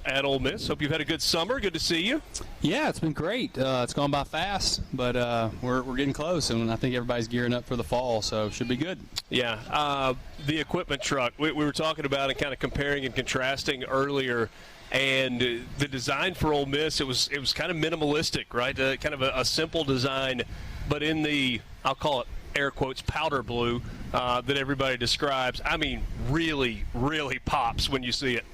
At Ole Miss. Hope you've had a good summer. Good to see you. Yeah, it's been great. It's gone by fast, but we're getting close, and I think everybody's gearing up for the fall, so it should be good. Yeah, the equipment truck. We were talking about and kind of comparing and contrasting earlier, and the design for Ole Miss, it was kind of minimalistic, right? Kind of a simple design, but in the, I'll call it air quotes, powder blue that everybody describes. I mean, really, really pops when you see it.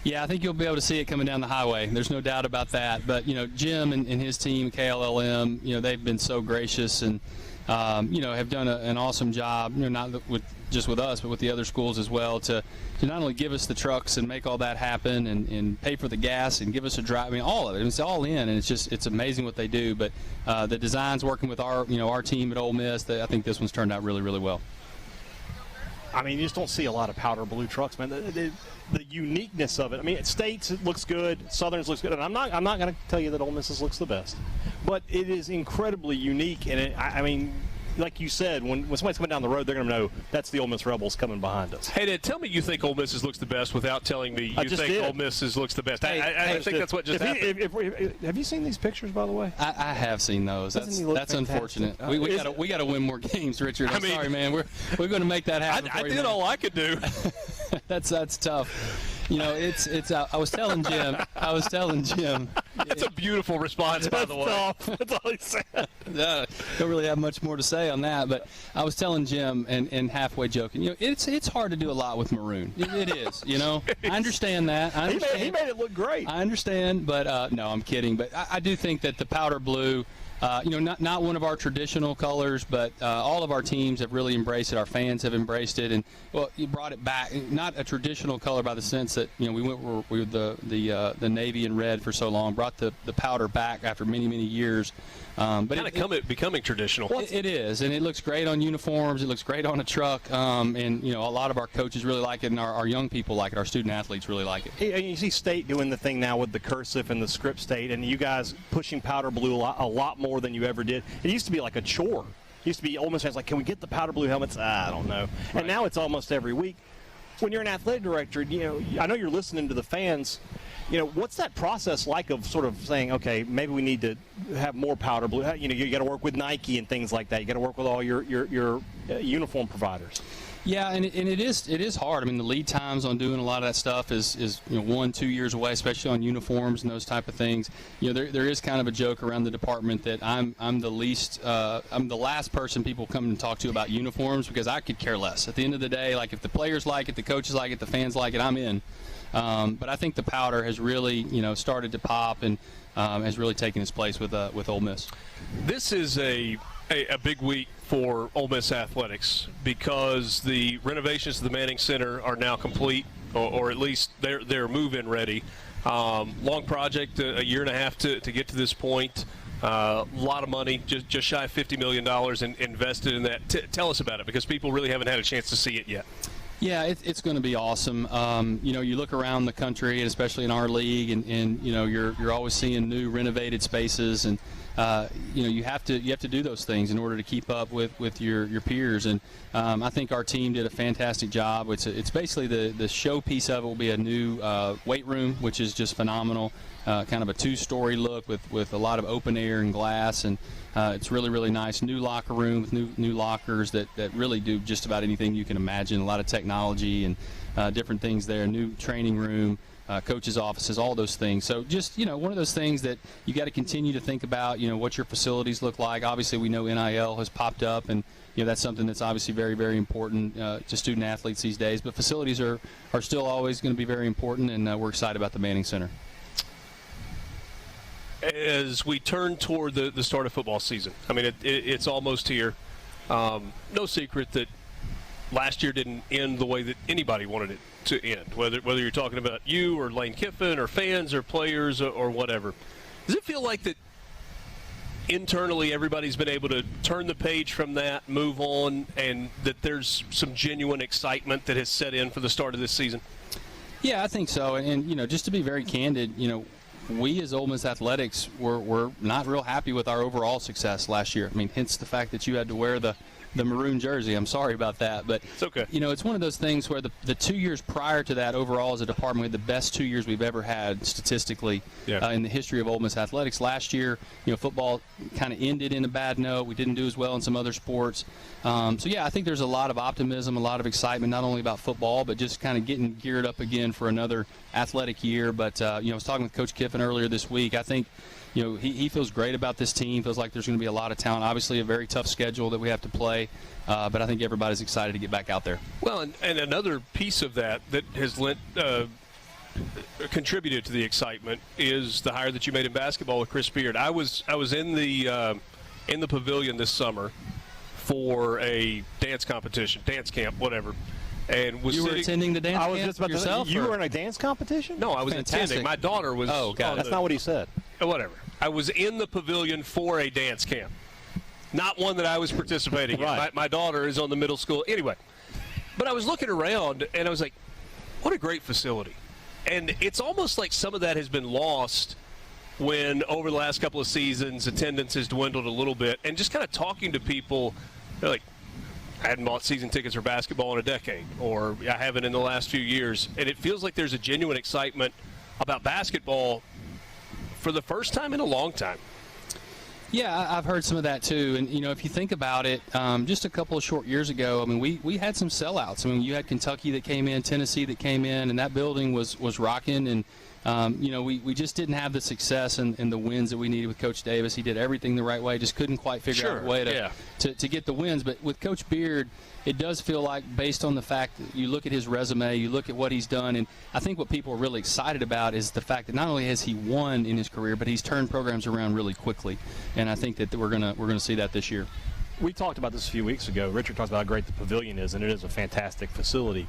Yeah, I think you'll be able to see it coming down the highway. There's no doubt about that. But, Jim and his team, KLLM, they've been so gracious and, have done an awesome job, not just with us, but with the other schools as well, to not only give us the trucks and make all that happen and pay for the gas and give us a drive. I mean, all of it. It's all in, and it's amazing what they do. But the designs working with our team at Ole Miss, I think this one's turned out really, really well. I mean, you just don't see a lot of powder blue trucks, man. The uniqueness of it. I mean, at States it looks good, Southern's looks good, and I'm not going to tell you that Ole Miss's looks the best, but it is incredibly unique. And I mean, like you said, when somebody's coming down the road, they're going to know that's the Ole Miss Rebels coming behind us. Hey, Dad, tell me you think Ole Miss's looks the best without telling me you think Ole Miss's looks the best. I think that's what just happened. Have you seen these pictures, by the way? I have seen those. That's unfortunate. We got to win more games, Richard. I'm sorry, man. We're going to make that happen. I did all I could do. That's tough. It's. I was telling Jim. That's a beautiful response, by the way. That's all he said. Don't really have much more to say on that, but I was telling Jim and halfway joking. It's hard to do a lot with maroon. It is. I understand that. I understand. He made it look great. I understand, but no, I'm kidding. But I do think that the powder blue. Not one of our traditional colors, but all of our teams have really embraced it. Our fans have embraced it, and you brought it back. Not a traditional color by the sense that we went with the navy and red for so long. Brought the powder back after many years. But kind of becoming traditional. It is, and it looks great on uniforms. It looks great on a truck, and a lot of our coaches really like it, and our young people like it. Our student athletes really like it. And you see State doing the thing now with the cursive and the script State, and you guys pushing powder blue a lot more than you ever did. It used to be like a chore. It used to be Ole Miss fans like, can we get the powder blue helmets? I don't know. Right. And now it's almost every week. When you're an athletic director, I know you're listening to the fans. What's that process like of sort of saying, okay, maybe we need to have more powder blue? You got to work with Nike and things like that. You got to work with all your uniform providers. Yeah, and it is hard. I mean, the lead times on doing a lot of that stuff is 1-2 years away, especially on uniforms and those type of things. There is kind of a joke around the department that I'm the last person people come and talk to about uniforms because I could care less. At the end of the day, like if the players like it, the coaches like it, the fans like it, I'm in. But I think the powder has really started to pop and has really taken its place with Ole Miss. This is a big week for Ole Miss athletics because the renovations to the Manning Center are now complete, or at least they're move-in ready. Long project, a year and a half to get to this point. A lot of money, just shy of $50 million invested in that. Tell us about it because people really haven't had a chance to see it yet. Yeah, it's going to be awesome. You look around the country, and especially in our league, and you're always seeing new renovated spaces, and you have to do those things in order to keep up with your peers. And I think our team did a fantastic job. It's basically the showpiece of it will be a new weight room, which is just phenomenal. Kind of a 2-story look with a lot of open air and glass, and it's really, really nice. New locker room with new lockers that really do just about anything you can imagine. A lot of technology and different things there. New training room, coaches' offices, all those things. So just, one of those things that you got to continue to think about, what your facilities look like. Obviously, we know NIL has popped up, and that's something that's obviously very, very important to student athletes these days. But facilities are still always going to be very important, and we're excited about the Manning Center. As we turn toward the start of football season, I mean, it's almost here. No secret that last year didn't end the way that anybody wanted it to end, whether you're talking about you or Lane Kiffin or fans or players or whatever. Does it feel like that internally everybody's been able to turn the page from that, move on, and that there's some genuine excitement that has set in for the start of this season? Yeah, I think so. And just to be very candid, we as Ole Miss Athletics were not real happy with our overall success last year. I mean, hence the fact that you had to wear the the maroon jersey. I'm sorry about that, but it's okay. It's one of those things where the 2 years prior to that, overall as a department, we had the best 2 years we've ever had statistically in the history of Ole Miss athletics. Last year, football kind of ended in a bad note. We didn't do as well in some other sports. I think there's a lot of optimism, a lot of excitement, not only about football, but just kind of getting geared up again for another athletic year. But I was talking with Coach Kiffin earlier this week. I think he feels great about this team, feels like there's going to be a lot of talent. Obviously, a very tough schedule that we have to play, but I think everybody's excited to get back out there. Well, and another piece of that has contributed to the excitement is the hire that you made in basketball with Chris Beard. I was in the pavilion this summer for a dance competition, dance camp, whatever. And you were attending the dance camp? I was just about yourself, to say, you were in a dance competition? No, I was Fantastic. attending. My daughter was. Oh, God. That's not what he said. Whatever. I was in the pavilion for a dance camp, not one that I was participating in. My daughter is on the middle school. Anyway, but I was looking around, and I was like, what a great facility. And it's almost like some of that has been lost when over the last couple of seasons attendance has dwindled a little bit. And just kind of talking to people, they're like, I hadn't bought season tickets for basketball in a decade, or I haven't in the last few years. And it feels like there's a genuine excitement about basketball for the first time in a long time. Yeah, I've heard some of that too. And, if you think about it, just a couple of short years ago, we had some sellouts. You had Kentucky that came in, Tennessee that came in, and that building was rocking. And, we just didn't have the success and the wins that we needed with Coach Davis. He did everything the right way, just couldn't quite figure out a way to get the wins. But with Coach Beard, it does feel like, based on the fact that you look at his resume, you look at what he's done, and I think what people are really excited about is the fact that not only has he won in his career, but he's turned programs around really quickly. And I think that we're gonna see that this year. We talked about this a few weeks ago. Richard talked about how great the pavilion is, and it is a fantastic facility.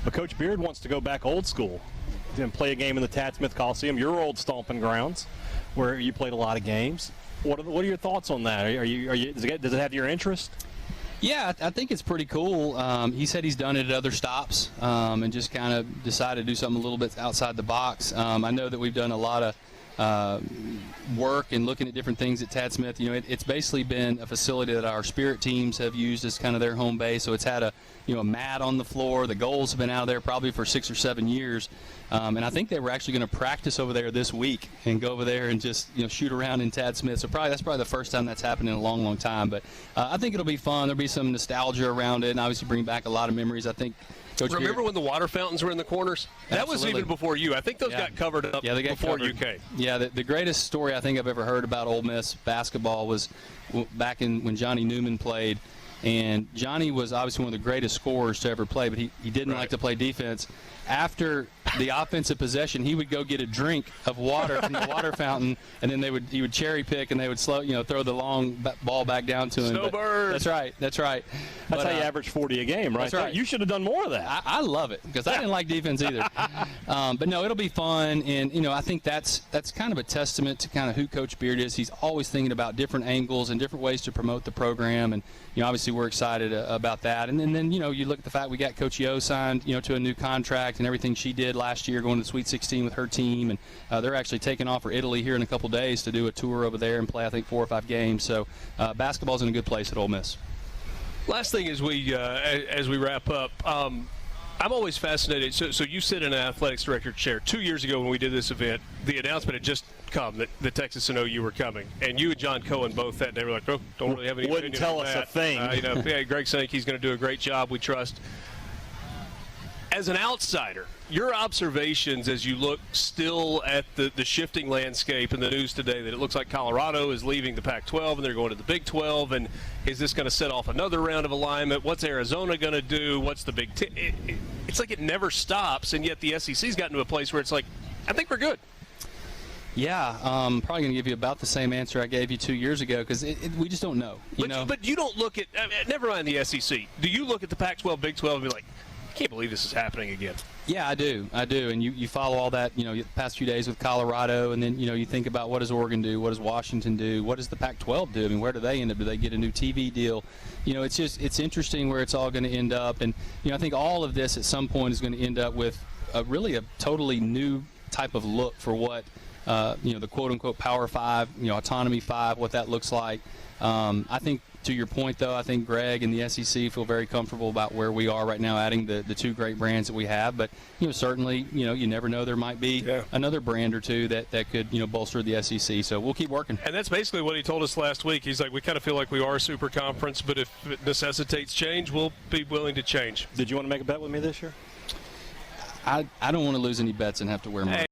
But Coach Beard wants to go back old school and play a game in the Tad Smith Coliseum, your old stomping grounds, where you played a lot of games. What are your thoughts on that? Does it have your interest? Yeah, I think it's pretty cool. He said he's done it at other stops and just kind of decided to do something a little bit outside the box. I know that we've done a lot of work and looking at different things at Tad Smith. It's basically been a facility that our spirit teams have used as kind of their home base. So it's had a mat on the floor. The goals have been out of there probably for 6 or 7 years. And I think they were actually going to practice over there this week and go over there and just shoot around in Tad Smith. So that's probably the first time that's happened in a long, long time. But I think it'll be fun. There'll be some nostalgia around it, and obviously bring back a lot of memories. I think. Remember when the water fountains were in the corners? That Absolutely. was even before you. I think those got covered up before you came. Yeah, the greatest story I think I've ever heard about Ole Miss basketball was back when Johnny Newman played. And Johnny was obviously one of the greatest scorers to ever play, but he didn't like to play defense. After the offensive possession, he would go get a drink of water from the water fountain, and then he would cherry pick, and they would throw the long ball back down to him. Snowbird. That's right. That's how you average 40 a game, right? That's right. You should have done more of that. I love it because I didn't like defense either. But no, it'll be fun, and I think that's kind of a testament to kind of who Coach Beard is. He's always thinking about different angles and different ways to promote the program, and obviously we're excited about that. And then you look at the fact we got Coach Yo signed to a new contract and everything she did last year, going to the Sweet 16 with her team, and they're actually taking off for Italy here in a couple days to do a tour over there and play, I think, 4 or 5 games. So basketball's in a good place at Ole Miss. Last thing as we wrap up, I'm always fascinated. So you sit in an athletics director chair. 2 years ago when we did this event, the announcement had just come that the Texas and OU were coming, and you and John Cohen both that day were like, "Oh, don't really have any." Wouldn't tell us a thing. Greg's saying he's going to do a great job. We trust. As an outsider, your observations as you look still at the shifting landscape in the news today, that it looks like Colorado is leaving the Pac-12 and they're going to the Big 12, and is this going to set off another round of alignment? What's Arizona going to do? What's the Big Ten? It's like it never stops, and yet the SEC's gotten to a place where it's like, I think we're good. Yeah, probably going to give you about the same answer I gave you 2 years ago because we just don't know. But you don't look at never mind the SEC. Do you look at the Pac-12, Big 12, and be like, I can't believe this is happening again? Yeah, I do. And you follow all that, the past few days with Colorado, and then, you think about what does Oregon do, what does Washington do, what does the Pac-12 do? I mean, where do they end up? Do they get a new TV deal? It's interesting where it's all going to end up. And, I think all of this at some point is going to end up with really a totally new type of look for what the quote-unquote Power 5, Autonomy 5, what that looks like. I think, to your point, though, I think Greg and the SEC feel very comfortable about where we are right now, adding the two great brands that we have. But, certainly, you never know. There might be another brand or two that could, bolster the SEC. So we'll keep working. And that's basically what he told us last week. He's like, we kind of feel like we are a super conference, but if it necessitates change, we'll be willing to change. Did you want to make a bet with me this year? I don't want to lose any bets and have to wear money.